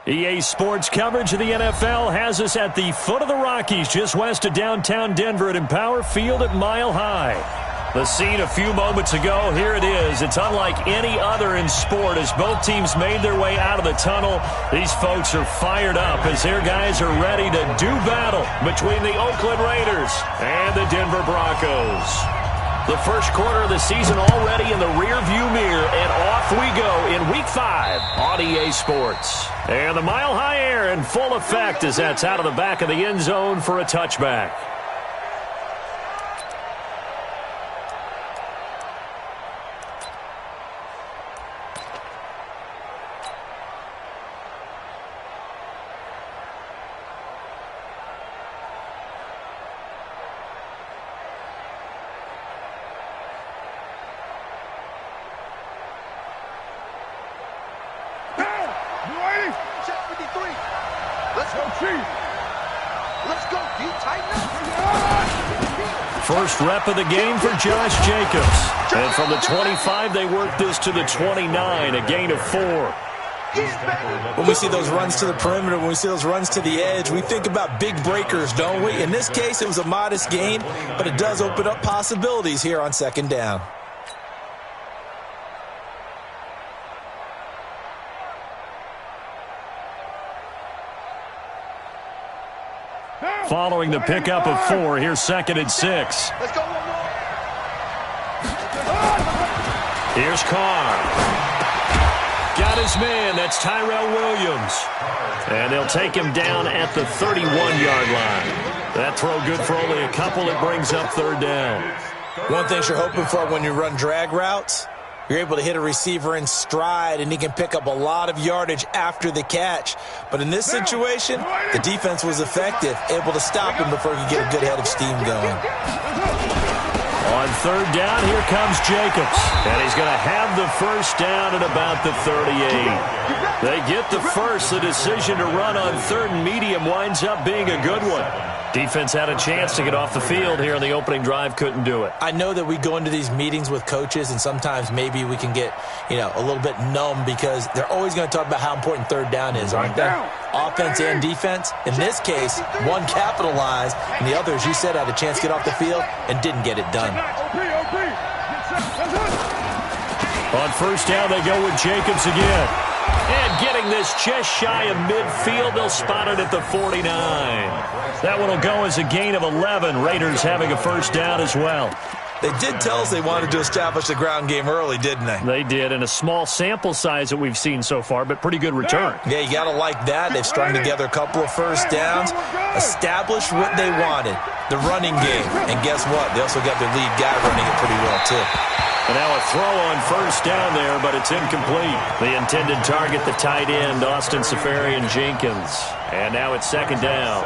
EA Sports coverage of the NFL has us at the foot of the Rockies, just west of downtown Denver at Empower Field at Mile High. The scene a few moments ago, here it is. It's unlike any other in sport as both teams made their way out of the tunnel. These folks are fired up as their guys are ready to do battle between the Oakland Raiders and the Denver Broncos. The first quarter of the season already in the rearview mirror, and off we go in Week 5 on EA Sports. And the Mile High air in full effect as that's out of the back of the end zone for a touchback. First rep of the game for Josh Jacobs. And from the 25, they work this to the 29, a gain of 4. When we see those runs to the perimeter, when we see those runs to the edge, we think about big breakers, don't we? In this case, it was a modest gain, but it does open up possibilities here on second down. Following the pickup of 4, here's 2nd and 6. Let's go one more. Here's Carr. Got his man. That's Tyrell Williams. And they'll take him down at the 31-yard line. That throw good for only a couple. It brings up 3rd down. One thing you're hoping for when you run drag routes, you're able to hit a receiver in stride, and he can pick up a lot of yardage after the catch. But in this situation, the defense was effective, able to stop him before he could get a good head of steam going. On 3rd down, here comes Jacobs. And he's going to have the first down at about the 38. They get the first. The decision to run on 3rd and medium winds up being a good one. Defense had a chance to get off the field here in the opening drive, couldn't do it. I know that we go into these meetings with coaches, and sometimes maybe we can get, a little bit numb because they're always going to talk about how important 3rd down is, aren't they? Offense and defense. In this case, one capitalized, and the other, as you said, had a chance to get off the field and didn't get it done. On 1st down, they go with Jacobs again. And getting this just shy of midfield, they'll spot it at the 49. That one will go as a gain of 11. Raiders having a first down as well. They did tell us they wanted to establish the ground game early, didn't they? They did, in a small sample size that we've seen so far, but pretty good return. Yeah, you got to like that. They've strung together a couple of first downs, established what they wanted, the running game. And guess what? They also got their lead guy running it pretty well, too. And now a throw on 1st down there, but it's incomplete. The intended target, the tight end, Austin Seferian-Jenkins. And now it's 2nd down.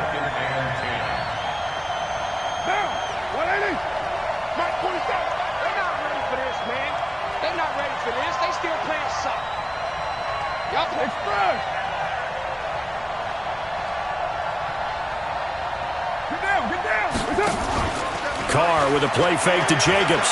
Carr with a play fake to Jacobs.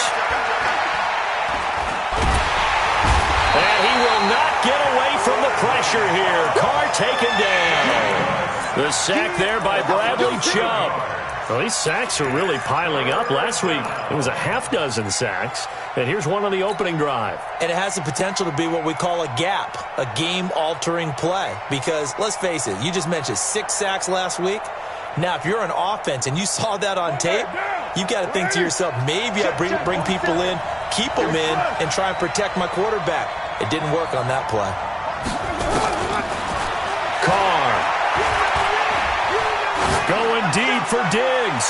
And he will not get away from the pressure here. Carr taken down. The sack there by Bradley Chubb. Well, these sacks are really piling up. Last week, it was a half-dozen sacks. And here's one on the opening drive. And it has the potential to be what we call a gap, a game-altering play. Because, let's face it, you just mentioned 6 sacks last week. Now, if you're an offense and you saw that on tape, you've got to think to yourself, maybe I bring people in, keep them in, and try and protect my quarterback. It didn't work on that play. Carr. Going deep for Diggs.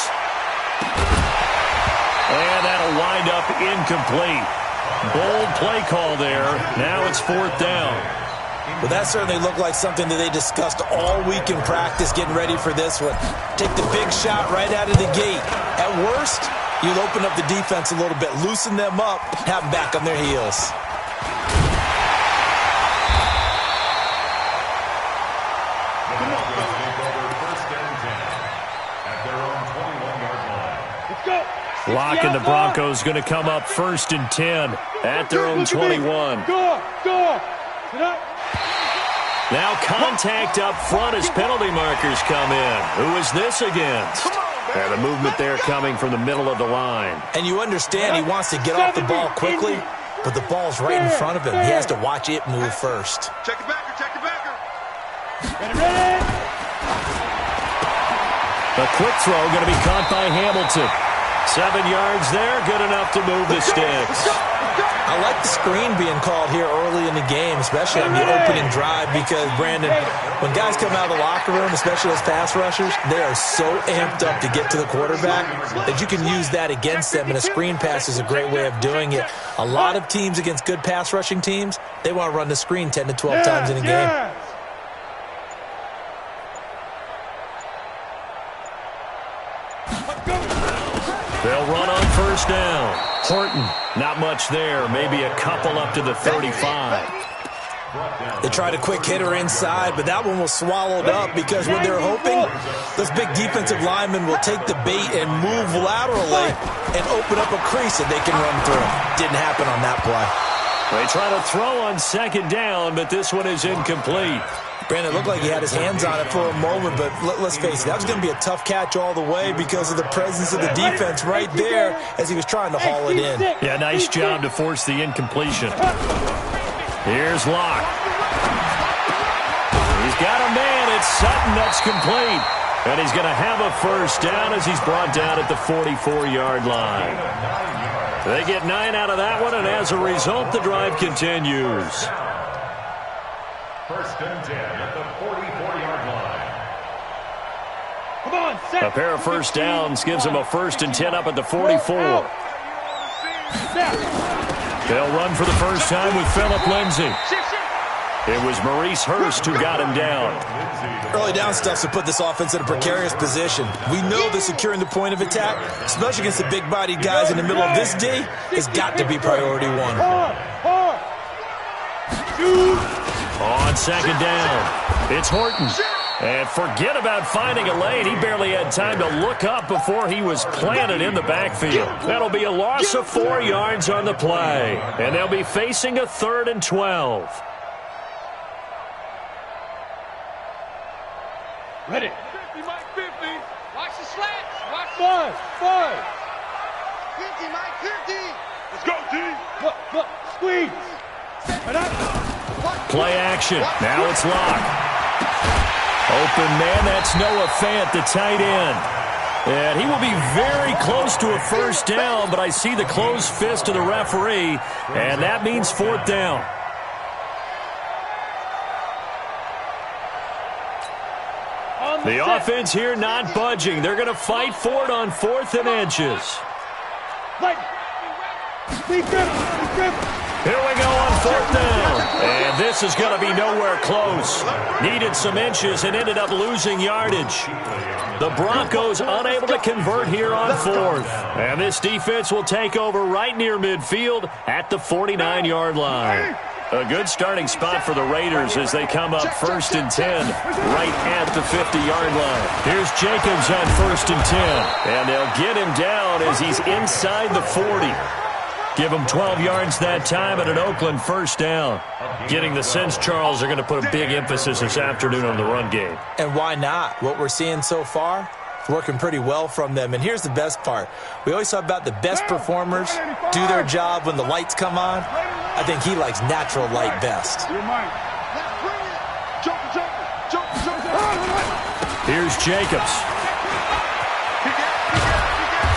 And that'll wind up incomplete. Bold play call there. Now it's 4th down. Well, that certainly looked like something that they discussed all week in practice getting ready for this one. Take the big shot right out of the gate. At worst, you'll open up the defense a little bit, loosen them up, have them back on their heels. Lock and the Broncos going to come up 1st and 10 at their own 21. Now contact up front as penalty markers come in. Who is this against? And the movement there coming from the middle of the line. And you understand he wants to get off the ball quickly, but the ball's right in front of him. He has to watch it move first. Check the backer, check the backer. A quick throw going to be caught by Hamilton. 7 yards there, good enough to move the sticks. I like the screen being called here early in the game, especially on the opening drive, because, Brandon, when guys come out of the locker room, especially as pass rushers, they are so amped up to get to the quarterback that you can use that against them, and a screen pass is a great way of doing it. A lot of teams against good pass rushing teams, they want to run the screen 10 to 12 times in a game. They'll run on first down. Horton, not much there. Maybe a couple up to the 35. They tried a quick hitter inside, but that one was swallowed up because what they're hoping, those big defensive linemen will take the bait and move laterally and open up a crease that they can run through. Didn't happen on that play. They try to throw on second down, but this one is incomplete. Brandon, it looked like he had his hands on it for a moment, but let's face it, that was going to be a tough catch all the way because of the presence of the defense right there as he was trying to haul it in. Yeah, nice job to force the incompletion. Here's Locke. He's got a man. It's Sutton. That's complete. And he's going to have a first down as he's brought down at the 44-yard line. They get 9 out of that one, and as a result, the drive continues. First and 10 at the 44-yard line. Come on, set. A pair of first downs gives them a first and 10 up at the 44. They'll run for the first time with Phillip Lindsay. It was Maurice Hurst who got him down. Early down stuff to put this offense in a precarious position. We know that securing the point of attack, especially against the big-bodied guys in the middle of this D, has got to be priority one. On second down, it's Horton. And forget about finding a lane. He barely had time to look up before he was planted in the backfield. That'll be a loss of 4 yards on the play. And they'll be facing a 3rd and 12. Ready. 50, Mike, 50. Watch the slats. Watch the 5. 50, Mike, 50. Let's go, team. Look, squeeze. Play action. Now it's Locke. Open man, that's Noah Fant, the tight end. And he will be very close to a first down, but I see the closed fist of the referee, and that means 4th down. The offense here not budging. They're going to fight for it on 4th and inches. Here we go on 4th down. And this is going to be nowhere close. Needed some inches and ended up losing yardage. The Broncos unable to convert here on 4th. And this defense will take over right near midfield at the 49-yard line. A good starting spot for the Raiders as they come up 1st and 10 right at the 50-yard line. Here's Jacobs on 1st and 10. And they'll get him down as he's inside the 40. Give him 12 yards that time and an Oakland first down. Getting the sense Charles are going to put a big emphasis this afternoon on the run game. And why not? What we're seeing so far, it's working pretty well from them. And here's the best part. We always talk about the best performers do their job when the lights come on. I think he likes natural light best. Here's Jacobs.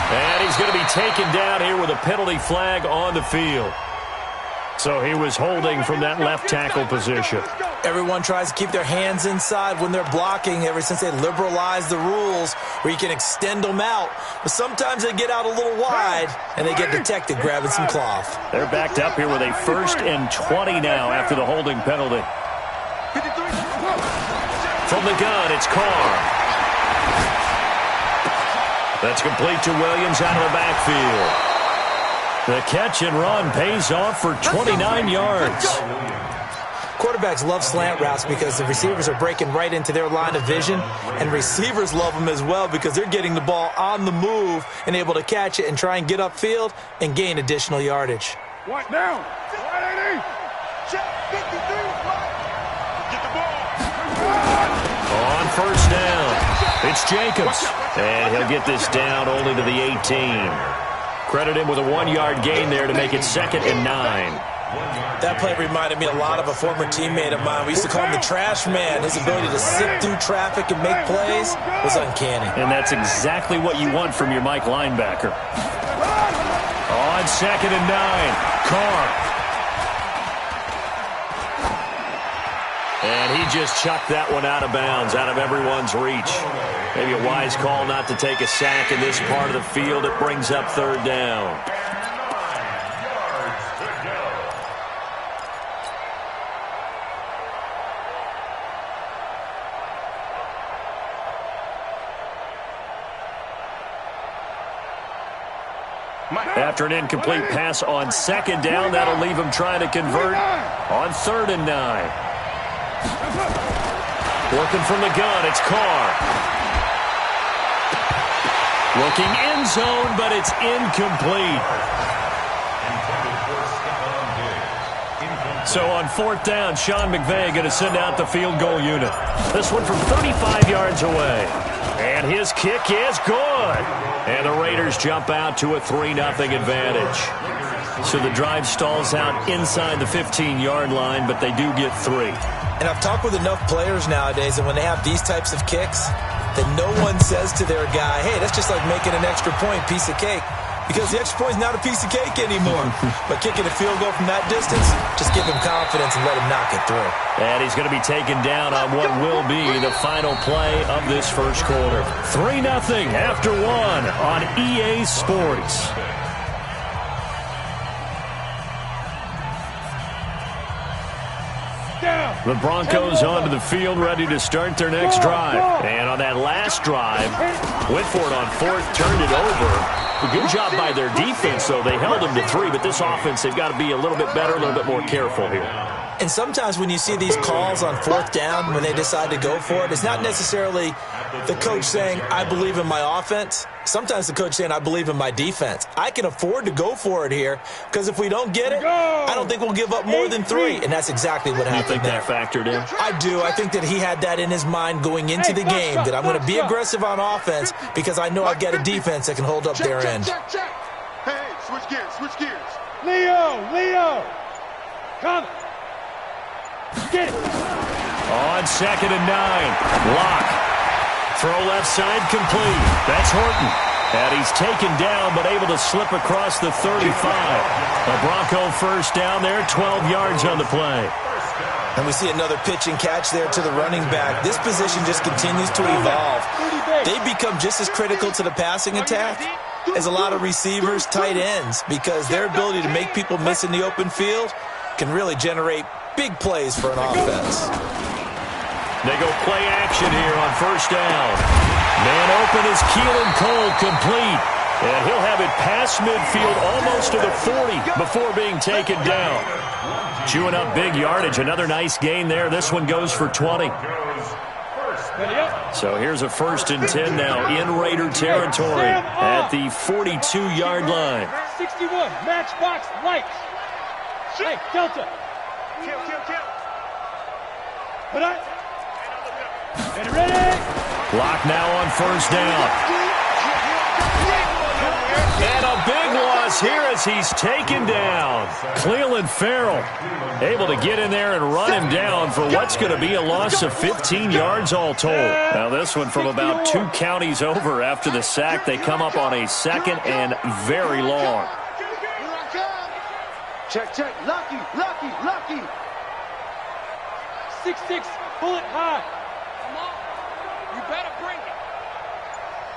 And he's going to be taken down here with a penalty flag on the field. So he was holding from that left tackle position. Everyone tries to keep their hands inside when they're blocking ever since they liberalized the rules where you can extend them out. But sometimes they get out a little wide and they get detected grabbing some cloth. They're backed up here with a 1st and 20 now after the holding penalty. From the gun, it's Carr. That's complete to Williams out of the backfield. The catch and run pays off for 29 yards. Quarterbacks love slant routes because the receivers are breaking right into their line of vision, and receivers love them as well because they're getting the ball on the move and able to catch it and try and get upfield and gain additional yardage. What now? 180. Check 53. Get the ball. On first down, it's Jacobs. And he'll get this down only to the 18. Credit him with a 1-yard gain there to make it 2nd and 9. That play reminded me a lot of a former teammate of mine. We used to call him the trash man. His ability to sift through traffic and make plays was uncanny. And that's exactly what you want from your Mike linebacker. On 2nd and 9, Carr. And he just chucked that one out of bounds, out of everyone's reach. Maybe a wise call not to take a sack in this part of the field. It brings up 3rd down. After an incomplete pass on 2nd down, that'll leave him trying to convert on 3rd and 9. Working from the gun, it's Carr. Looking end zone, but it's incomplete. So on 4th down, Sean McVay going to send out the field goal unit. This one from 35 yards away. And his kick is good. And the Raiders jump out to a 3-0 advantage. So the drive stalls out inside the 15-yard line, but they do get 3. And I've talked with enough players nowadays that when they have these types of kicks, that no one says to their guy, hey, that's just like making an extra point, piece of cake. Because the extra point is not a piece of cake anymore. But kicking a field goal from that distance, just give him confidence and let him knock it through. And he's going to be taken down on what will be the final play of this first quarter. 3-0 after 1 on EA Sports. The Broncos onto the field, ready to start their next drive. And on that last drive, Whitford on 4th turned it over. A good job by their defense, though. They held them to 3, but this offense, they've got to be a little bit better, a little bit more careful here. And sometimes when you see these calls on 4th down, when they decide to go for it, it's not necessarily the coach saying, I believe in my offense. Sometimes the coach saying, I believe in my defense. I can afford to go for it here because if we don't get it, I don't think we'll give up more than 3. And that's exactly what happened. You think that factored in? I do. I think that he had that in his mind going into the game, that I'm going to be aggressive on offense because I know I've got a defense that can hold up their end. Hey, switch gears. Leo, come. Get it. On 2nd and 9, Locke. Throw left side complete. That's Horton. And he's taken down but able to slip across the 35. A Bronco first down there, 12 yards on the play. And we see another pitch and catch there to the running back. This position just continues to evolve. They become just as critical to the passing attack as a lot of receivers, tight ends, because their ability to make people miss in the open field can really generate big plays for an offense. They go play action here on first down. Man open is Keelan Cole, complete. And he'll have it past midfield almost to the 40 before being taken down. Chewing up big yardage. Another nice gain there. This one goes for 20. So here's a 1st and 10 now in Raider territory at the 42-yard line. 61, matchbox lights. Hey, Delta. Kill. Put on. Get ready. Lock now on first down. And a big loss here as he's taken down. Clelin Ferrell able to get in there and run him down for what's going to be a loss of 15 yards all told. Now this one from about 2 counties over after the sack. They come up on a 2nd and very long. Check. Lucky. 6'6", bullet high. Come on. You better bring it.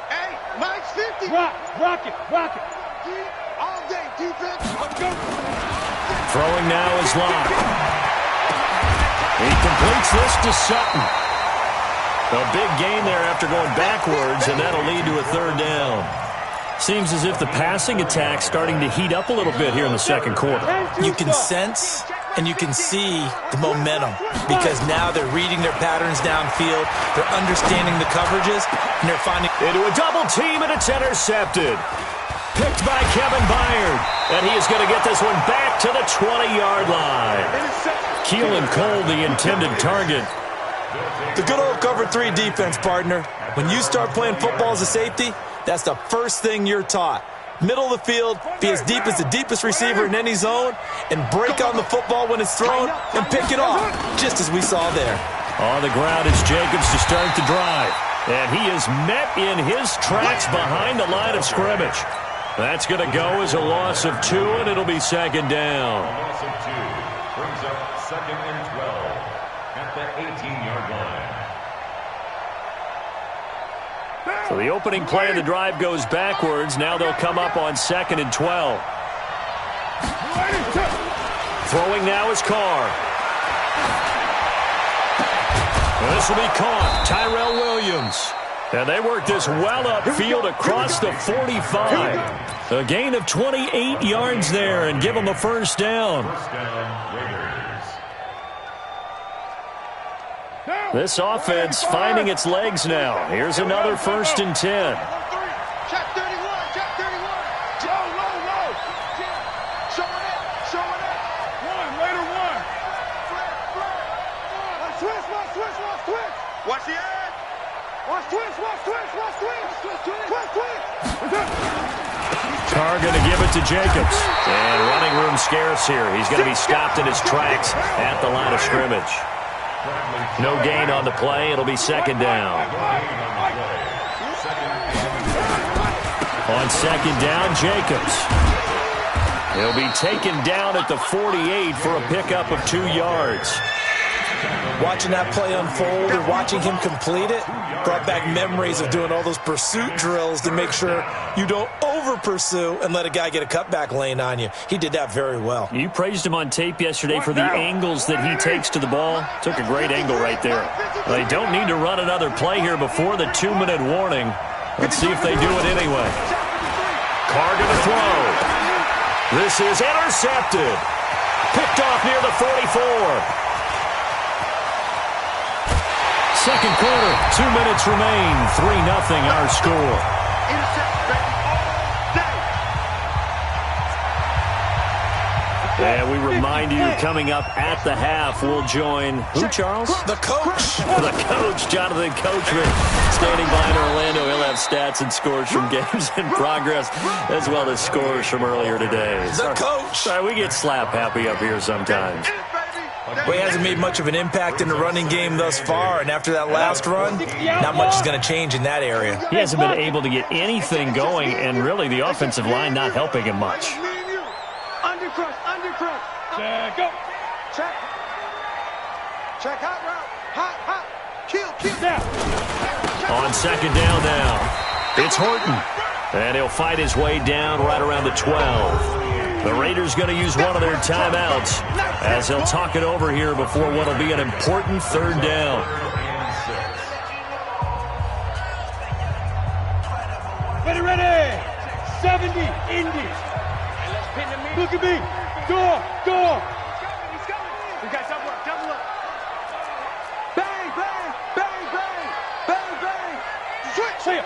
Hey, Mike's 50. Rock it. All day, defense. Let's go. Throwing now is Locke. He completes this to Sutton. A big gain there after going backwards, and that'll lead to a 3rd down. Seems as if the passing attack's starting to heat up a little bit here in the second quarter. You can sense and you can see the momentum because now they're reading their patterns downfield, they're understanding the coverages, and they're finding... Into a double team, and it's intercepted. Picked by Kevin Byard, and he is going to get this one back to the 20-yard line. Keelan Cole, the intended target. The good old cover 3 defense, partner. When you start playing football as a safety, that's the first thing you're taught. Middle of the field, be as deep as the deepest receiver in any zone, and break on the football when it's thrown and pick it off, just as we saw there. On the ground is Jacobs to start the drive. And he is met in his tracks behind the line of scrimmage. That's going to go as a loss of 2, and it'll be second down. A loss of 2 brings up 2nd and 12 at the 18-yard line. So the opening play of the drive goes backwards. Now they'll come up on 2nd and 12. Throwing now is Carr. And this will be caught. Tyrell Williams. And they work this well upfield across the 45. A gain of 28 yards there and give them a first down. First down, Raiders. This offense finding its legs now. Here's another 1st and 10. Check 31, check 31. Low. Showing it. One, later one. Switch. Watch the edge. Watch twist. Carr going to give it to Jacobs. And running room scarce here. He's going to be stopped in his tracks at the line of scrimmage. No gain on the play. It'll be second down. On second down, Jacobs. He'll be taken down at the 48 for a pickup of 2 yards. Watching that play unfold and watching him complete it brought back memories of doing all those pursuit drills to make sure you don't over-pursue and let a guy get a cutback lane on you. He did that very well. You praised him on tape yesterday for the angles that he takes to the ball. Took a great angle right there. They don't need to run another play here before the 2-minute warning. Let's see if they do it anyway. Carr going to throw. This is intercepted. Picked off near the 44. Second quarter, 2 minutes remain. 3-0 our score. And we remind you, coming up at the half, we'll join who, Charles? The coach. The coach, Jonathan Coachman, standing by in Orlando. He'll have stats and scores from games in progress, as well as scores from earlier today. The coach. Sorry, we get slap happy up here sometimes. Well, he hasn't made much of an impact in the running game thus far, and after that last run, not much is going to change in that area. He hasn't been able to get anything going, and really the offensive line not helping him much. Undercrush. Check, go. Check hot route. Hot. Kill. Down. On second down now, it's Horton. And he'll fight his way down right around the 12. The Raiders going to use one of their timeouts as they'll talk it over here before what will be an important 3rd down. Ready. 70, Indy. Look at me. Door. We got double up. Bang. Switch. Clear.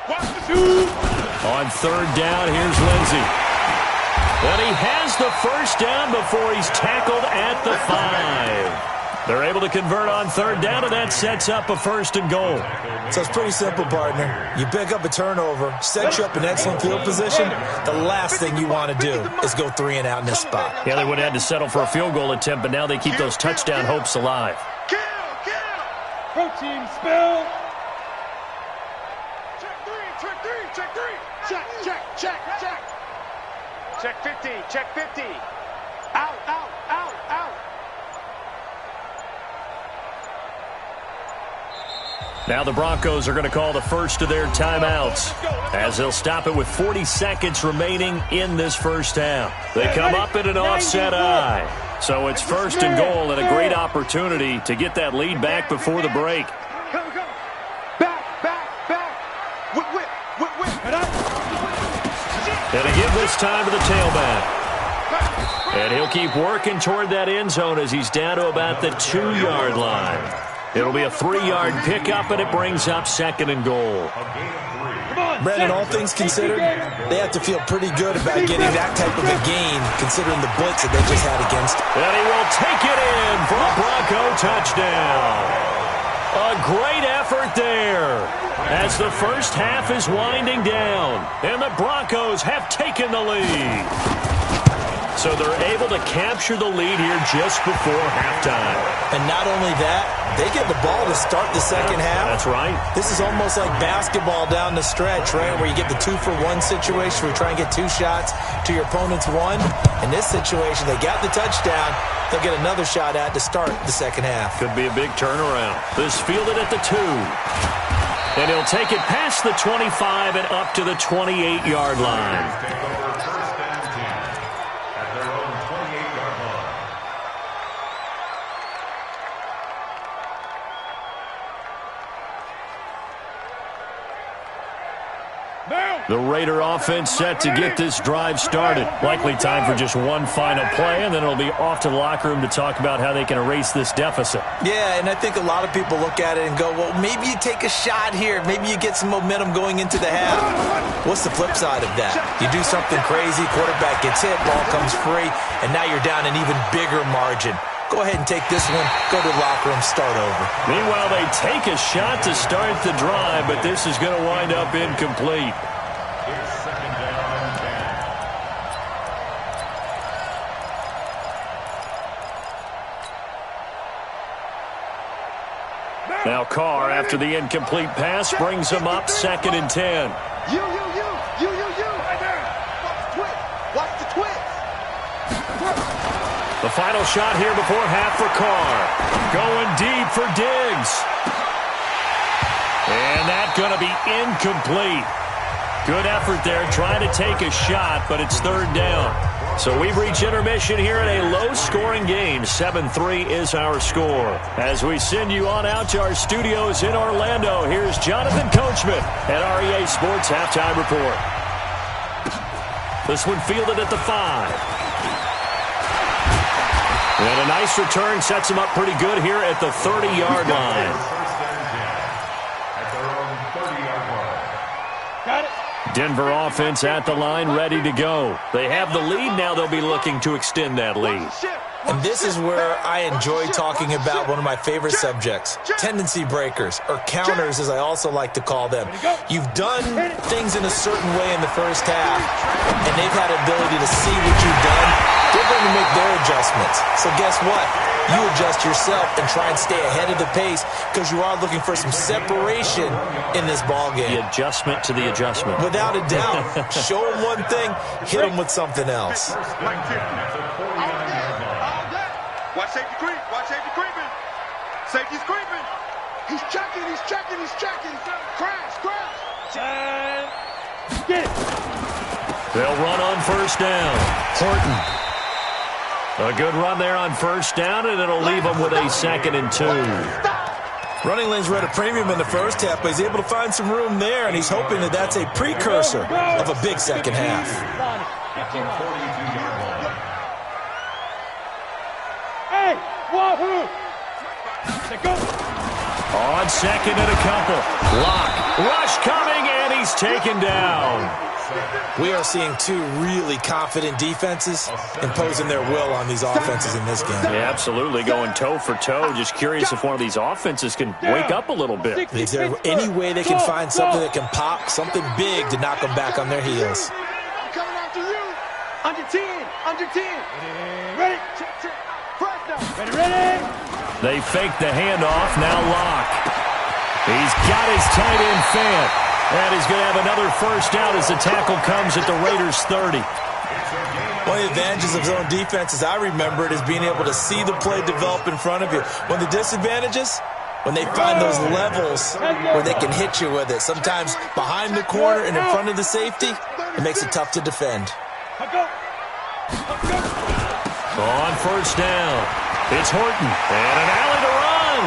Watch the shoot. On 3rd down, here's Lindsey. And he has the first down before he's tackled at the 5. They're able to convert on 3rd down, and that sets up a 1st and goal. So it's pretty simple, partner. You pick up a turnover, set you up in excellent field position. The last thing you want to do is go 3 and out in this spot. Yeah, they would have had to settle for a field goal attempt, but now they keep those touchdown hopes alive. Kill. Protein spill. Check 3. Check. Check 50. Out. Now the Broncos are going to call the first of their timeouts as they'll stop it with 40 seconds remaining in this first half. They come up in an offset eye. So it's 1st and goal and a great opportunity to get that lead back before the break. Go. Back. Whip. And to give this time to the tailback. And he'll keep working toward that end zone as he's down to about the 2-yard line. It'll be a 3-yard pickup, and it brings up 2nd and goal. Come on. Brandon, all things considered, they have to feel pretty good about getting that type of a gain, considering the blitz that they just had against. And he will take it in for a Bronco touchdown. A great effort there as the first half is winding down, and the Broncos have taken the lead. So they're able to capture the lead here just before halftime. And not only that, they get the ball to start the second half. That's right. This is almost like basketball down the stretch, right, where you get the 2-for-1 situation where you try and get 2 shots to your opponent's 1. In this situation, they got the touchdown. They'll get another shot at to start the second half. Could be a big turnaround. This fielded at the 2. And he'll take it past the 25 and up to the 28-yard line. The Raider offense set to get this drive started. Likely time for just one final play, and then it'll be off to the locker room to talk about how they can erase this deficit. Yeah, and I think a lot of people look at it and go, well, maybe you take a shot here. Maybe you get some momentum going into the half. What's the flip side of that? You do something crazy, quarterback gets hit, ball comes free, and now you're down an even bigger margin. Go ahead and take this one, go to the locker room, start over. Meanwhile, they take a shot to start the drive, but this is going to wind up incomplete. Now Carr, after the incomplete pass, brings him up 2nd and 10. You. Right there. Watch the twist. The final shot here before half for Carr. Going deep for Diggs. And that's going to be incomplete. Good effort there, trying to take a shot, but it's 3rd down. So we've reached intermission here in a low-scoring game. 7-3 is our score. As we send you on out to our studios in Orlando, here's Jonathan Coachman at REA Sports Halftime Report. This one fielded at the 5. And a nice return sets him up pretty good here at the 30-yard line. Denver offense at the line, ready to go. They have the lead now. They'll be looking to extend that lead. And this is where I enjoy talking about one of my favorite subjects, tendency breakers, or counters as I also like to call them. You've done things in a certain way in the first half, and they've had ability to see what you've done. They're going to make their adjustments. So guess what? You adjust yourself and try and stay ahead of the pace because you are looking for some separation in this ball game. The adjustment to the adjustment. Without a doubt. Show them one thing, hit them with something else. Watch safety creep. Watch safety creeping. Safety's creeping. He's checking. Crash. Get it. They'll run on 1st down. Horton. A good run there on 1st down, and it'll leave them with a 2nd and 2. Running lanes were at a premium in the first half, but he's able to find some room there, and he's hoping that that's a precursor of a big second half. Hey, wahoo! Go. On 2nd and a couple. Lock. Rush coming, and he's taken down. We are seeing 2 really confident defenses imposing their will on these offenses in this game. Yeah, absolutely, going toe for toe. Just curious if one of these offenses can wake up a little bit. Is there any way they can find something that can pop, something big to knock them back on their heels? I'm coming after you. Under 10. Ready. Ready. They fake the handoff. Now Lock. He's got his tight end Fant. And he's going to have another 1st down as the tackle comes at the Raiders' 30. One of the advantages of zone defense, as I remember it, is being able to see the play develop in front of you. One of the disadvantages, when they find those levels where they can hit you with it. Sometimes behind the corner and in front of the safety, it makes it tough to defend. On 1st down, it's Horton. And an alley to run.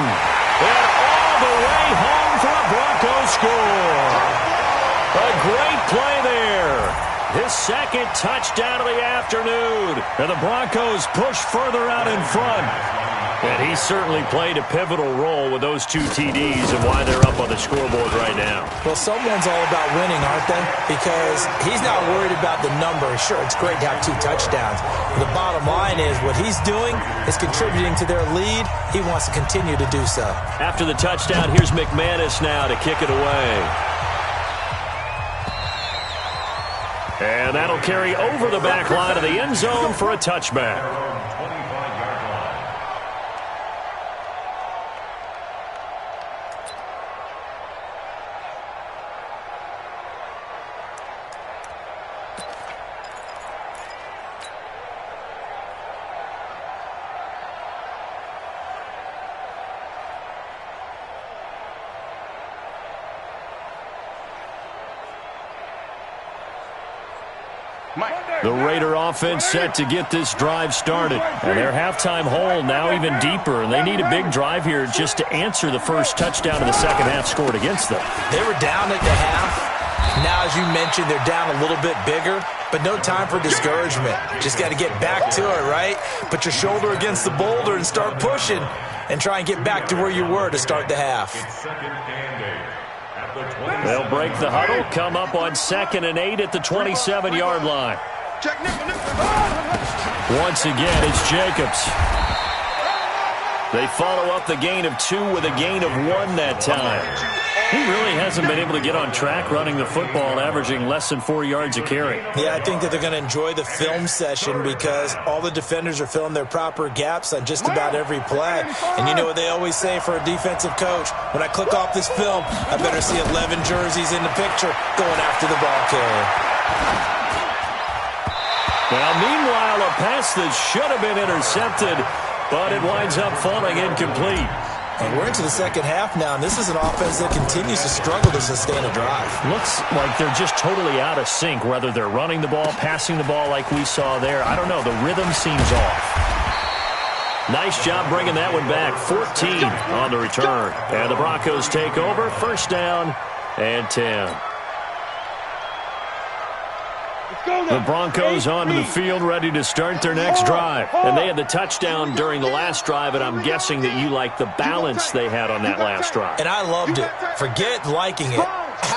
And all the way home for a Broncos score. A great play there. His 2nd touchdown of the afternoon. And the Broncos push further out in front. And he certainly played a pivotal role with those 2 TDs and why they're up on the scoreboard right now. Well, someone's all about winning, aren't they? Because he's not worried about the number. Sure, it's great to have 2 touchdowns. But the bottom line is what he's doing is contributing to their lead. He wants to continue to do so. After the touchdown, here's McManus now to kick it away. And that'll carry over the back line of the end zone for a touchback. The Raider offense set to get this drive started. And their halftime hole now even deeper, and they need a big drive here just to answer the first touchdown of the second half scored against them. They were down at the half. Now, as you mentioned, they're down a little bit bigger, but no time for discouragement. Just got to get back to it, right? Put your shoulder against the boulder and start pushing and try and get back to where you were to start the half. They'll break the huddle, come up on 2nd and 8 at the 27-yard line. Once again, it's Jacobs. They follow up the gain of 2 with a gain of 1 that time. He really hasn't been able to get on track running the football, averaging less than 4 yards a carry. Yeah, I think that they're going to enjoy the film session because all the defenders are filling their proper gaps on just about every play. And you know what they always say for a defensive coach? When I click off this film, I better see 11 jerseys in the picture going after the ball carrier. Well, meanwhile, a pass that should have been intercepted, but it winds up falling incomplete. And we're into the second half now, and this is an offense that continues to struggle to sustain a drive. Looks like they're just totally out of sync, whether they're running the ball, passing the ball like we saw there. I don't know. The rhythm seems off. Nice job bringing that one back. 14 on the return. And the Broncos take over. First down and 10. The Broncos onto the field, ready to start their next drive. And they had the touchdown during the last drive, and I'm guessing that you like the balance they had on that last drive. And I loved it. Forget liking it.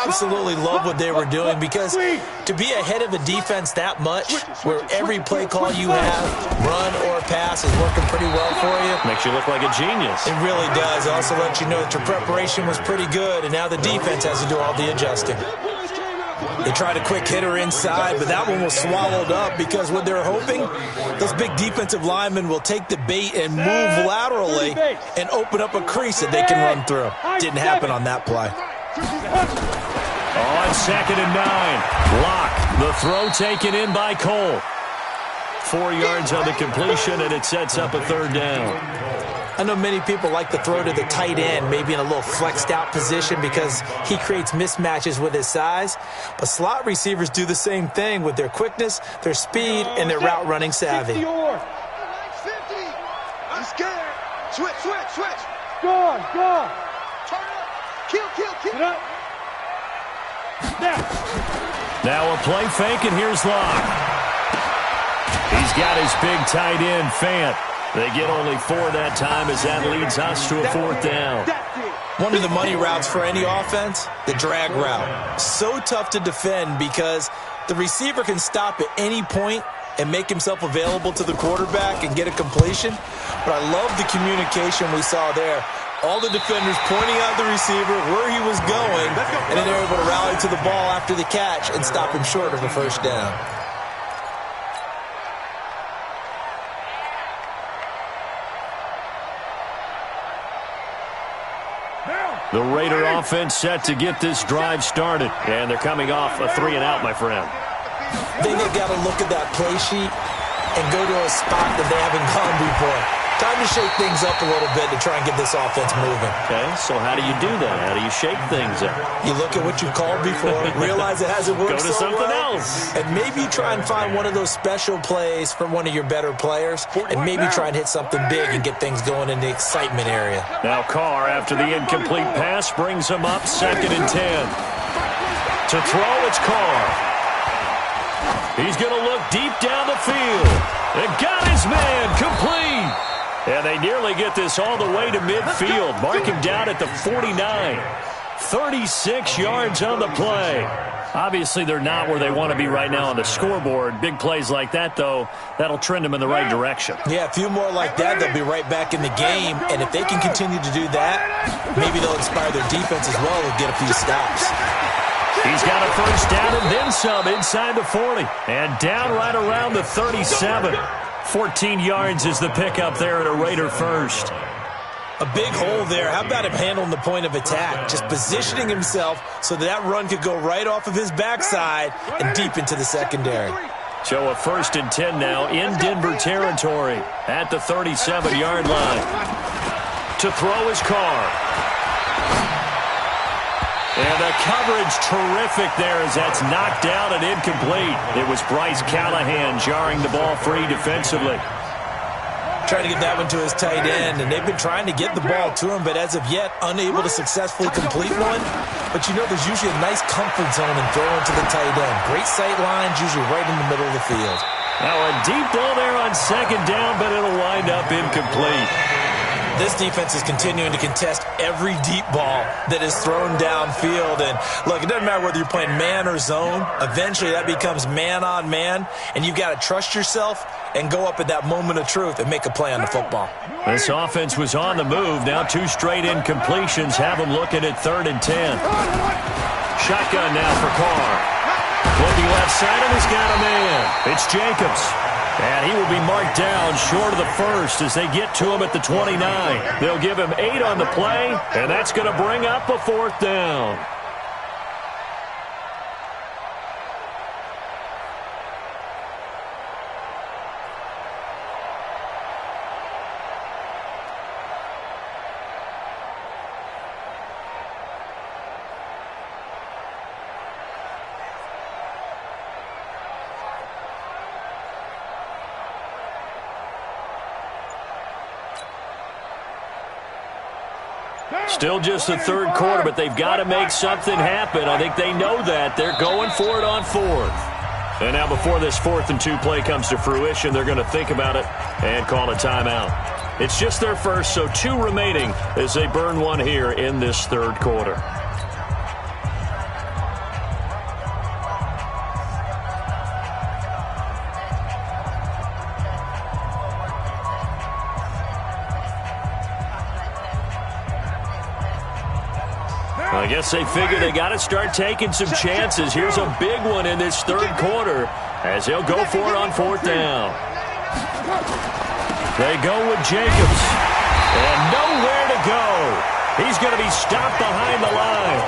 Absolutely love what they were doing, because to be ahead of a defense that much, where every play call you have, run or pass, is working pretty well for you. Makes you look like a genius. It really does. It also lets you know that your preparation was pretty good, and now the defense has to do all the adjusting. They tried a quick hitter inside, but that one was swallowed up because what they're hoping, those big defensive linemen will take the bait and move laterally and open up a crease that they can run through. Didn't happen on that play. On 2nd and 9, Locke. The throw taken in by Cole. 4 yards on the completion, and it sets up a third down. I know many people like to throw to the tight end, maybe in a little flexed out position because he creates mismatches with his size. But slot receivers do the same thing with their quickness, their speed, and their route running savvy. 50. I'm scared. Switch. Gone. Turn up. Kill. Get up. Now a play fake, and here's Locke. He's got his big tight end, Fant. They get only 4 that time as that leads us to a 4th down. One of the money routes for any offense, the drag route. So tough to defend because the receiver can stop at any point and make himself available to the quarterback and get a completion. But I love the communication we saw there. All the defenders pointing out the receiver, where he was going, and then they're able to rally to the ball after the catch and stop him short of a first down. The Raider offense set to get this drive started, and they're coming off a 3-and-out, my friend. I think they've got to look at that play sheet and go to a spot that they haven't gone before. Time to shake things up a little bit to try and get this offense moving. Okay, so how do you do that? How do you shake things up? You look at what you've called before, realize it hasn't worked Go to so something well, else. and maybe try and find one of those special plays from one of your better players, and maybe try and hit something big and get things going in the excitement area. Now Carr, after the incomplete pass, brings him up 2nd and 10. To throw, it's Carr. He's going to look deep down the field. And got his man complete. And they nearly get this all the way to midfield. Mark him down at the 49. 36 yards on the play. Obviously, they're not where they want to be right now on the scoreboard. Big plays like that, though, that'll trend them in the right direction. Yeah, a few more like that, they'll be right back in the game. And if they can continue to do that, maybe they'll inspire their defense as well and get a few stops. He's got a first down and then some inside the 40. And down right around the 37. 14 yards is the pickup there at a Raider first. A big hole there. How about him handling the point of attack? Just positioning himself so that run could go right off of his backside and deep into the secondary. So a 1st and 10 now in Denver territory at the 37-yard line. To throw his Carr. And the coverage terrific there as that's knocked down and incomplete. It was Bryce Callahan jarring the ball free defensively. Trying to get that one to his tight end, and they've been trying to get the ball to him, but as of yet, unable to successfully complete one. But you know there's usually a nice comfort zone in throwing to the tight end. Great sight lines, usually right in the middle of the field. Now a deep ball there on 2nd down, but it'll wind up incomplete. This defense is continuing to contest every deep ball that is thrown downfield. And look, it doesn't matter whether you're playing man or zone. Eventually that becomes man on man, and you've got to trust yourself and go up at that moment of truth and make a play on the football. This offense was on the move. Now 2 straight incompletions have them looking at 3rd and 10. Shotgun now for Carr. Looking left side, and he's got a man. It's Jacobs. And he will be marked down short of the first as they get to him at the 29. They'll give him 8 on the play, and that's going to bring up a 4th down. Still just the 3rd quarter, but they've got to make something happen. I think they know that. They're going for it on 4th. And now before this 4th and 2 play comes to fruition, they're going to think about it and call a timeout. It's just their first, so 2 remaining as they burn one here in this 3rd quarter. I guess they figure they got to start taking some chances. Here's a big one in this 3rd quarter as they'll go for it on 4th down. They go with Jacobs. And nowhere to go. He's going to be stopped behind the line.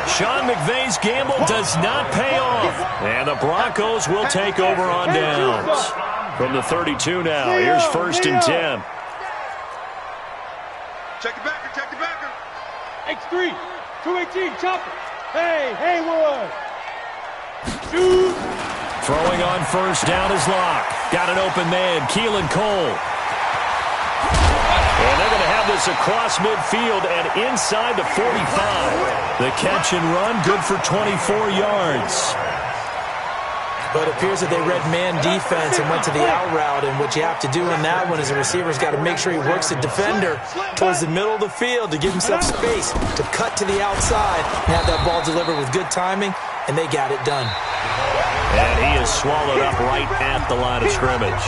Sean McVay's gamble does not pay off. And the Broncos will take over on downs. From the 32 now, here's 1st and 10. Check it backer, check it backer. X3. 218, chopper. Hey, Haywood. Shoot. Throwing on 1st down is Locke. Got an open man, Keelan Cole. And they're going to have this across midfield and inside the 45. The catch and run, good for 24 yards. But it appears that they read man defense and went to the out route, and what you have to do in that one is the receiver's got to make sure he works the defender towards the middle of the field to give himself space to cut to the outside and have that ball delivered with good timing, and they got it done. And he is swallowed up right at the line of scrimmage.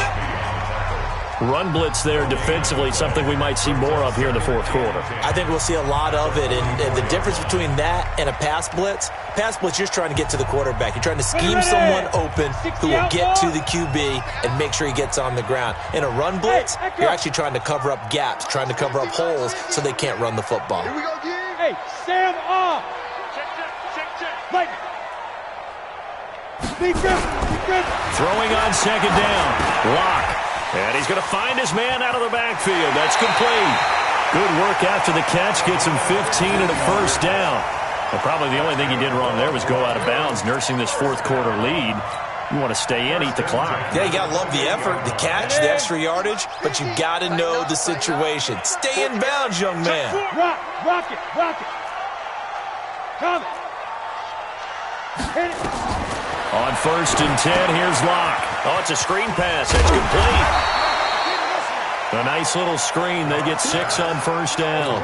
Run blitz there defensively, something we might see more of here in the 4th quarter. I think we'll see a lot of it, and the difference between that and a pass blitz, you're just trying to get to the quarterback. You're trying to scheme someone open who will get to the QB and make sure he gets on the ground. In a run blitz, you're actually trying to cover up gaps, trying to cover up holes so they can't run the football. Here we go, G. Hey, Sam off. Right. Throwing on 2nd down. Locke. And he's going to find his man out of the backfield. That's complete. Good work after the catch. Gets him 15 and a 1st down. Well, probably the only thing he did wrong there was go out of bounds, nursing this 4th quarter lead. You want to stay in, eat the clock. Yeah, you got to love the effort, the catch, the extra yardage, but you got to know the situation. Stay in bounds, young man. Rock it. Come. Hit it. On 1st and 10, here's Locke. Oh, it's a screen pass. That's complete. A nice little screen. They get 6 on first down.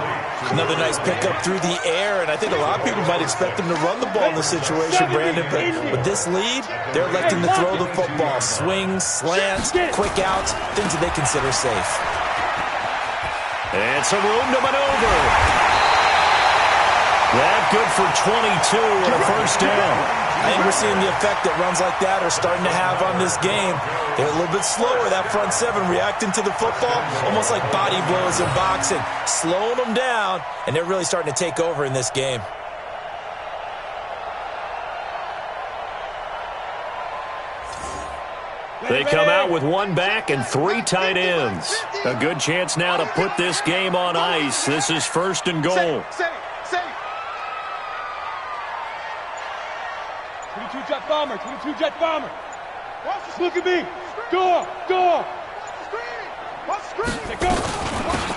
Another nice pickup through the air, and I think a lot of people might expect them to run the ball in this situation, Brandon, but with this lead, they're electing to throw the football. Swings, slants, quick outs, things that they consider safe. And some room to maneuver. That good for 22 and a first down. I think we're seeing the effect that runs like that are starting to have on this game. They're a little bit slower, that front seven, reacting to the football, almost like body blows in boxing, slowing them down, and they're really starting to take over in this game. They come out with 1 back and 3 tight ends. A good chance now to put this game on ice. This is first and goal. 22 jet bomber, 22 jet bomber. Look at me. Door.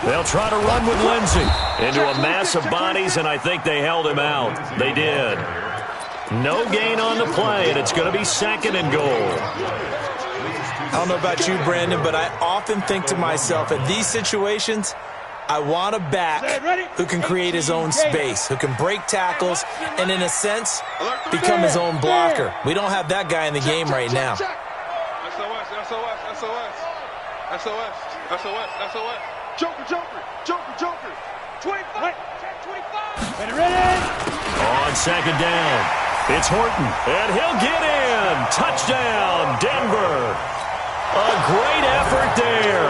They'll try to run with Lindsey into a mass of bodies, and I think they held him out. They did. No gain on the play, and it's going to be second and goal. I don't know about you, Brandon, but I often think to myself, in these situations, I want a back who can create his own space, who can break tackles, and in a sense, become his own blocker. We don't have that guy in the game right now. SOS. Joker. 25. Ready. On second down, it's Horton, and he'll get in. Touchdown, Denver. A great effort there.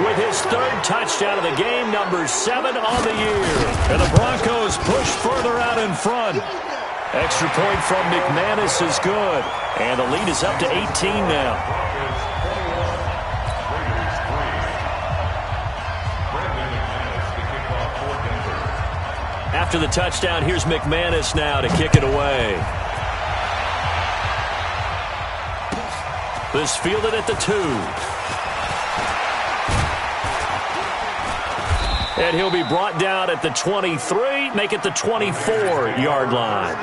With his 3rd touchdown of the game, number 7 on the year. And the Broncos push further out in front. Extra point from McManus is good. And the lead is up to 18 now. After the touchdown, here's McManus now to kick it away. This fielded at the 2. And he'll be brought down at the 23, make it the 24-yard line.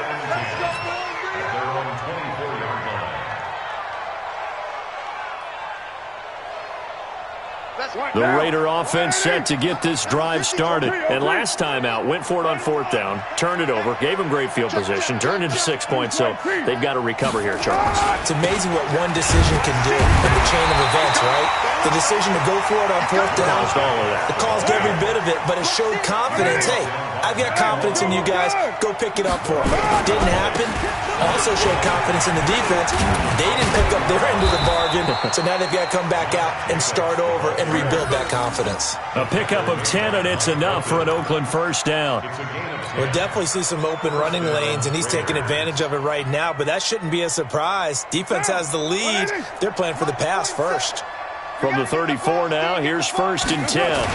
The Raider offense set to get this drive started. And last time out, went for it on 4th down, turned it over, gave them great field position, turned into 6 points, so they've got to recover here, Charles. It's amazing what one decision can do in the chain of events, right? The decision to go for it on 4th down. Caused all of that. It caused every bit of it, but it showed confidence. Hey, I've got confidence in you guys. Go pick it up for them. Didn't happen. Also showed confidence in the defense. They didn't pick up their end of the bargain, so now they've got to come back out and start over and rebuild that confidence. A pickup of 10, and it's enough for an Oakland first down. We'll definitely see some open running lanes, and he's taking advantage of it right now, but that shouldn't be a surprise. Defense has the lead. They're playing for the pass first. From the 34 now, here's first and 10.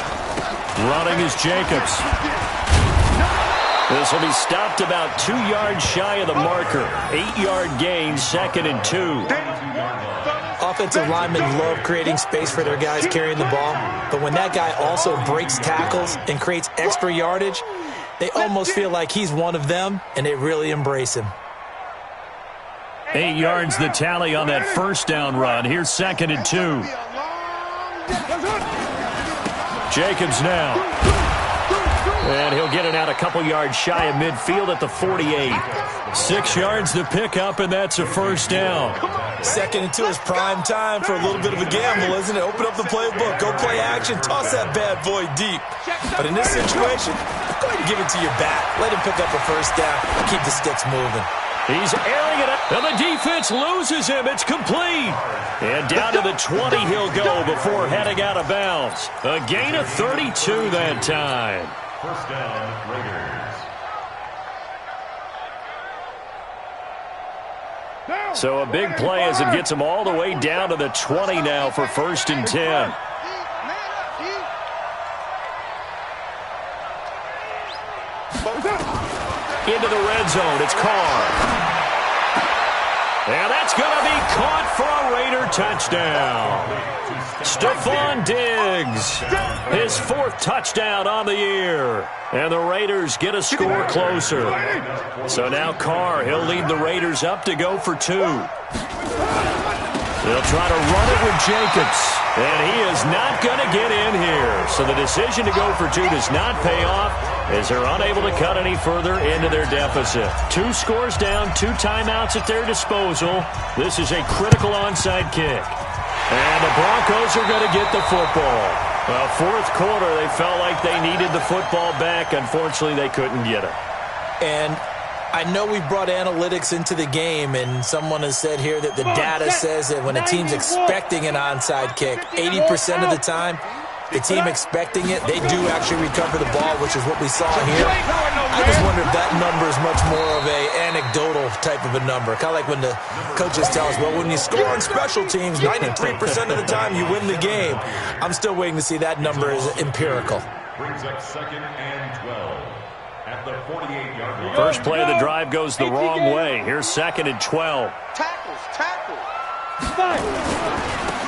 Running is Jacobs. This will be stopped about 2 yards shy of the marker. 8-yard gain, 2nd and 2. Offensive linemen love creating space for their guys carrying the ball, but when that guy also breaks tackles and creates extra yardage, they almost feel like he's one of them, and they really embrace him. 8 yards the tally on that first down run. Here's 2nd and 2. Jacobs now. And he'll get it out a couple yards shy of midfield at the 48. 6 yards to pick up, and that's a first down. 2nd and 2 is prime time for a little bit of a gamble, isn't it? Open up the playbook, go play action, toss that bad boy deep. But in this situation, go ahead and give it to your back. Let him pick up a first down, keep the sticks moving. He's airing it up, and the defense loses him. It's complete. And down to the 20 he'll go before heading out of bounds. A gain of 32 that time. First down, Raiders. So a big play as it gets him all the way down to the 20 now for first and 10. Into the red zone, it's Carr. And that's going to be caught for a Raider touchdown. Stephon Diggs, his 4th touchdown on the year. And the Raiders get a score closer. So now Carr, he'll lead the Raiders up to go for 2. They'll try to run it with Jacobs. And he is not going to get in here. So the decision to go for two does not pay off as they're unable to cut any further into their deficit. 2 scores down, 2 timeouts at their disposal. This is a critical onside kick. And the Broncos are going to get the football. Well, fourth quarter, they felt like they needed the football back. Unfortunately, they couldn't get it. And I know we brought analytics into the game, and someone has said here that the data says that when a team's expecting an onside kick, 80% of the time, the team expecting it, they do actually recover the ball, which is what we saw here. I just wonder if that number is much more of a anecdotal type of a number. Kind of like when the coaches tell us, well, when you score on special teams, 93% of the time you win the game. I'm still waiting to see that number is empirical. Brings up 2nd and 12 at the 48-yard line. First play of the drive goes the wrong way. Here's 2nd and 12. Tackle.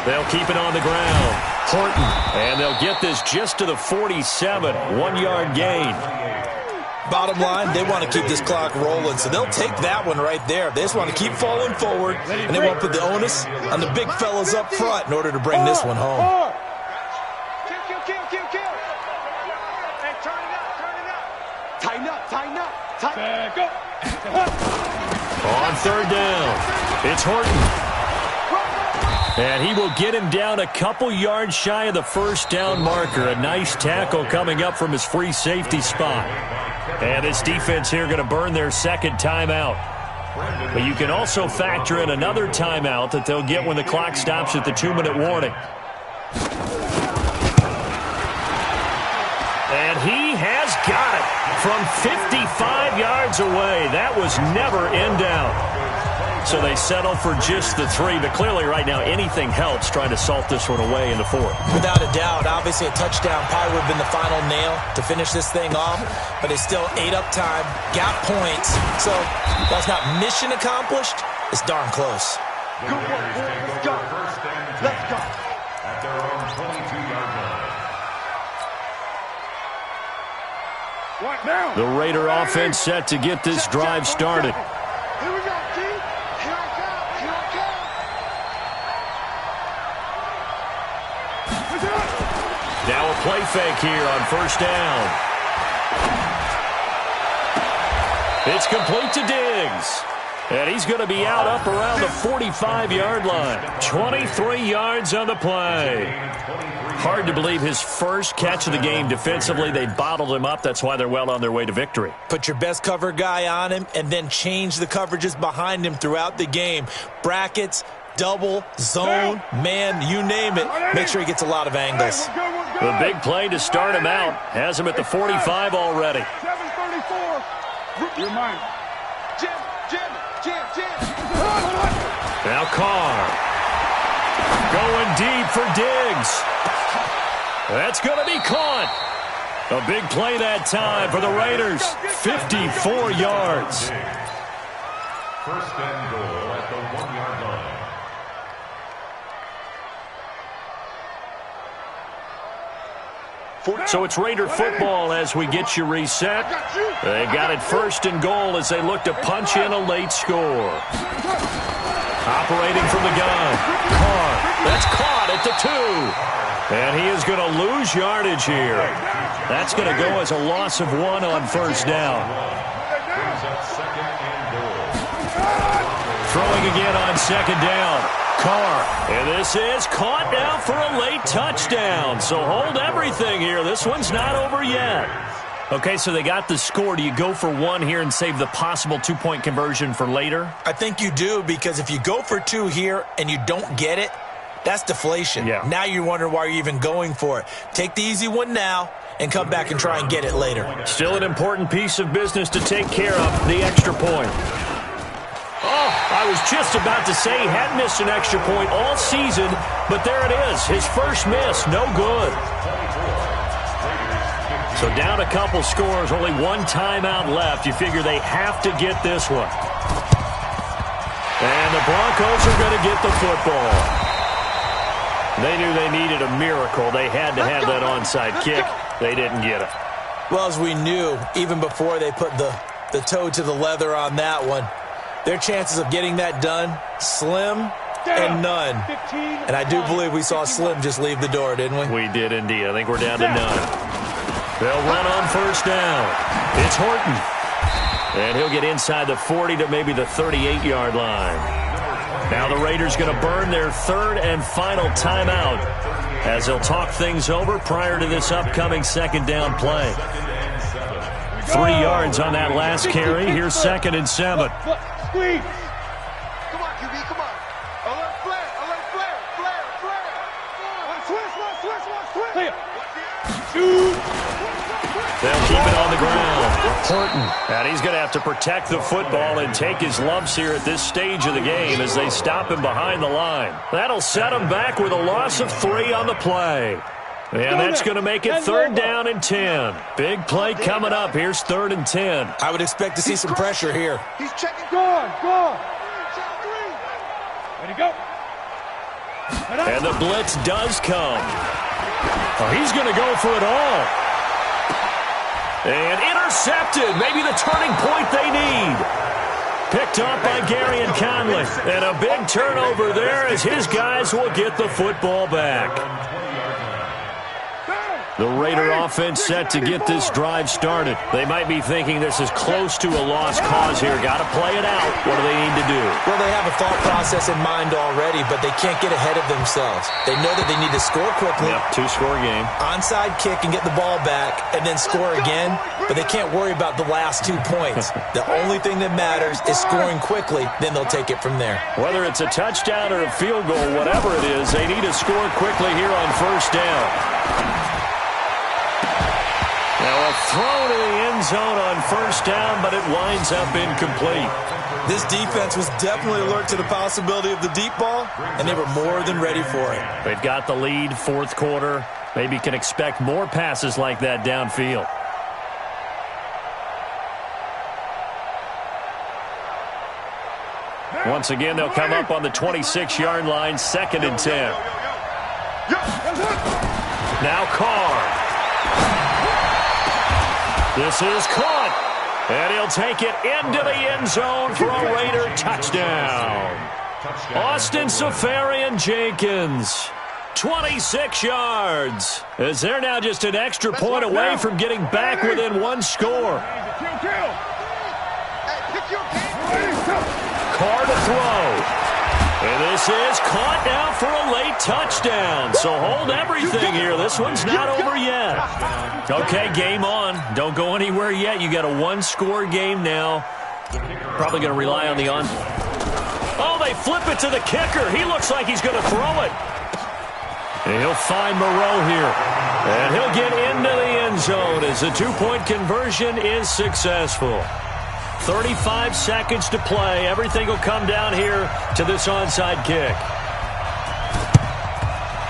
They'll keep it on the ground. Horton. And they'll get this just to the 47. 1-yard gain. Bottom line, they want to keep this clock rolling, so they'll take that one right there. They just want to keep falling forward, and they want to put the onus on the big fellas up front in order to bring this one home. Kill. Hey, turn it up. Tighten up. On 3rd down, it's Horton. And he will get him down a couple yards shy of the first down marker. A nice tackle coming up from his free safety spot. And this defense here going to burn their 2nd timeout. But you can also factor in another timeout that they'll get when the clock stops at the 2-minute warning. And he has got it from 55 yards away. That was never in doubt. So they settle for just the 3, but clearly right now anything helps trying to salt this one away in the 4th. Without a doubt, obviously a touchdown probably would have been the final nail to finish this thing off, but it's still 8 up time, got points, so that's not mission accomplished, it's darn close. Good work, boys. Let's go. At their own 22-yard line. The Raider offense set to get this drive started. Here we go, G. Here I come. Now a play fake here on 1st down. It's complete to Diggs. And he's going to be out up around the 45-yard line. 23 yards on the play. Hard to believe his first catch of the game defensively. They bottled him up. That's why they're well on their way to victory. Put your best cover guy on him and then change the coverages behind him throughout the game. Brackets, double, zone, man, you name it. Make sure he gets a lot of angles. The big play to start him out has him at the 45 already. 734. Your mind. Jim. Now Carr. Going deep for Diggs. That's going to be caught. A big play that time for the Raiders. 54 yards. 1st and goal at the 1-yard line. So it's Raider football as we get you reset. They've got it 1st and goal as they look to punch in a late score. Operating from the gun. Carr. That's caught at the 2. And he is going to lose yardage here. That's going to go as a loss of 1 on 1st down. Brings up 2nd and goal. Throwing again on 2nd down. Carr. And this is caught now for a late touchdown. So hold everything here. This one's not over yet. Okay, so they got the score. Do you go for 1 here and save the possible 2-point conversion for later? I think you do, because if you go for 2 here and you don't get it, that's deflation. Yeah. Now you wonder why you're even going for it. Take the easy one now and come back and try and get it later. Still an important piece of business to take care of, the extra point. Oh, I was just about to say he hadn't missed an extra point all season, but there it is. His first miss, no good. So down a couple scores, only 1 timeout left. You figure they have to get this one. And the Broncos are going to get the football. They knew they needed a miracle. They had to have that onside kick. They didn't get it. Well, as we knew, even before they put the toe to the leather on that one, their chances of getting that done, slim and none. And I do believe we saw Slim just leave the door, didn't we? We did indeed. I think we're down to none. They'll run on first down. It's Horton. And he'll get inside the 40 to maybe the 38-yard line. Now the Raiders going to burn their third and final timeout as they'll talk things over prior to this upcoming second down play. 3 yards on that last carry. Here's 2nd and 7. Squeeze. Come on, QB, come on. Alert flare, flare. Clear. They'll keep it on the ground. Horton. And he's going to have to protect the football and take his lumps here at this stage of the game as they stop him behind the line. That'll set him back with a loss of 3 on the play. And that's going to make it 3rd down and 10. Big play coming up. Here's 3rd and 10. I would expect to see some pressure here. He's checking. Gone. Ready to go. And the blitz does come. Oh, he's going to go for it all. And intercepted. Maybe the turning point they need. Picked up by Gary and Conley. And a big turnover there as his guys will get the football back. The Raider offense set to get this drive started. They might be thinking this is close to a lost cause here. Got to play it out. What do they need to do? Well, they have a thought process in mind already, but they can't get ahead of themselves. They know that they need to score quickly. Yep, 2-score game. Onside kick and get the ball back and then score again, but they can't worry about the last 2 points. The only thing that matters is scoring quickly, then they'll take it from there. Whether it's a touchdown or a field goal, whatever it is, they need to score quickly here on first down. Now a throw to the end zone on first down, but it winds up incomplete. This defense was definitely alert to the possibility of the deep ball, and they were more than ready for it. They've got the lead, 4th quarter. Maybe can expect more passes like that downfield. Once again, they'll come up on the 26-yard line, 2nd and 10. Now Carr. This is caught, and he'll take it into the end zone for a Raider touchdown. Austin Seferian-Jenkins, 26 yards, as they're now just an extra point away from getting back within 1 score. Carr to throw. And this is caught now for a late touchdown. So hold everything here. This one's not over yet. Okay, game on. Don't go anywhere yet. You got a 1-score game now. Probably going to rely on the Oh, they flip it to the kicker. He looks like he's going to throw it. And he'll find Moreau here. And he'll get into the end zone as the 2-point conversion is successful. 35 seconds to play. Everything will come down here to this onside kick.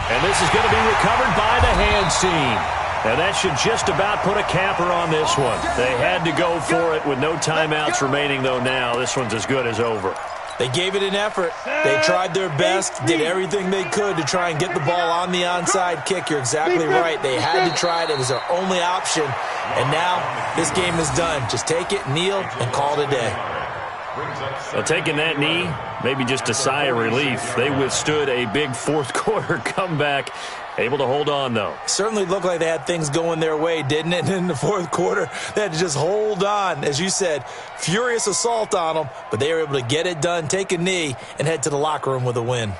And this is going to be recovered by the hands team. And that should just about put a capper on this one. They had to go for it with no timeouts remaining, though now. This one's as good as over. They gave it an effort. They tried their best, did everything they could to try and get the ball on the onside kick. You're exactly right. They had to try it. It was their only option. And now this game is done. Just take it, kneel, and call it a day. Well, taking that knee, maybe just a sigh of relief. They withstood a big 4th quarter comeback. Able to hold on, though. Certainly looked like they had things going their way, didn't it? And in the 4th quarter, they had to just hold on. As you said, furious assault on them, but they were able to get it done, take a knee, and head to the locker room with a win.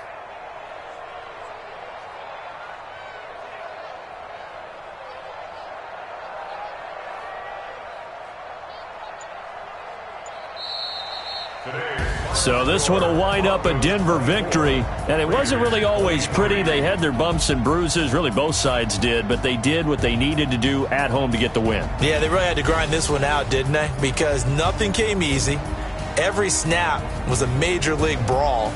So this one will wind up a Denver victory, and it wasn't really always pretty. They had their bumps and bruises, really both sides did, but they did what they needed to do at home to get the win. Yeah, they really had to grind this one out, didn't they? Because nothing came easy. Every snap was a major league brawl.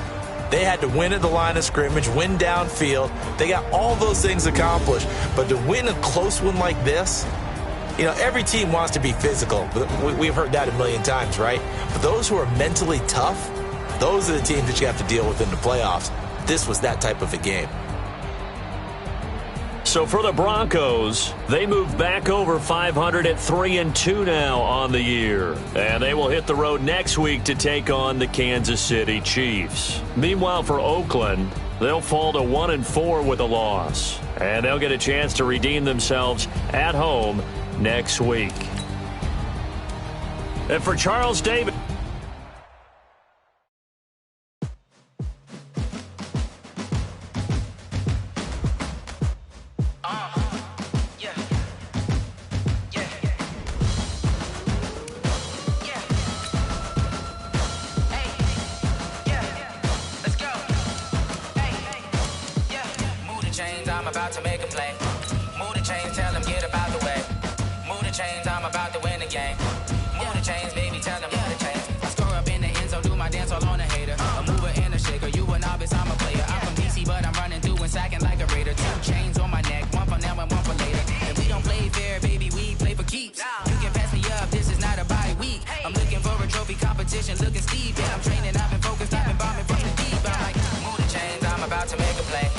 They had to win at the line of scrimmage, win downfield. They got all those things accomplished, but to win a close one like this, you know, every team wants to be physical. We've heard that a million times, right? But those who are mentally tough, those are the teams that you have to deal with in the playoffs. This was that type of a game. So for the Broncos, they move back over 500 at 3-2 now on the year. And they will hit the road next week to take on the Kansas City Chiefs. Meanwhile, for Oakland, they'll fall to 1-4 with a loss. And they'll get a chance to redeem themselves at home next week. And for Charles Davis. I'm about to make a play. Move the chains, tell them get about the way. Move the chains, I'm about to win the game. Move the chains, baby, tell them move the chains. I score up in the end zone, do my dance all on a hater. A mover and a shaker, you a novice, I'm a player. I'm from DC, but I'm running through and sacking like a raider. 2 chains on my neck, one for now and one for later. And we don't play fair, baby, we play for keeps. You can pass me up, this is not a bye week. I'm looking for a trophy competition, looking steep. Yeah, I'm training, I've been focused, I've been bombing from the deep. I'm like, move the chains, I'm about to make a play.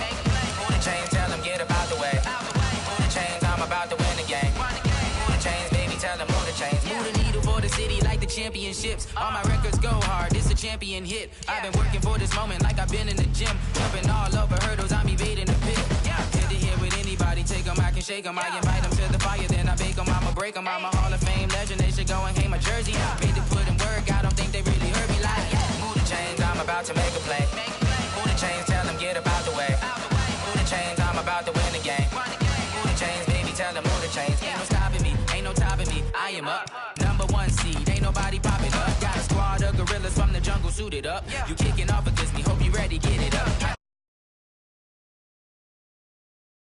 Move the chains, tell them get about the way. Move the chains, I'm about to win the game. Move the chains, baby, tell them move the chains. Move the needle for the city like the championships. All my records go hard, it's a champion hit. I've been working for this moment like I've been in the gym. Jumping all over hurdles, I'm evading the pit. Head to head with anybody, take them, I can shake them. I invite them to the fire, then I bake them, I'ma break them. I'm a Hall of Fame legend, they should go and hang my jersey. Made to put in work, I don't think they really heard me like, move the chains, I'm about to make a play. Move the chains, tell them get about the way. Move the chains, I'm about to win the game. Move the chains, baby, tell them move the chains. Ain't no stopping me, ain't no topping me, I am up. #1 seed, ain't nobody popping up. Got a squad of gorillas from the jungle suited up. You kicking off against me, hope you ready, get it up.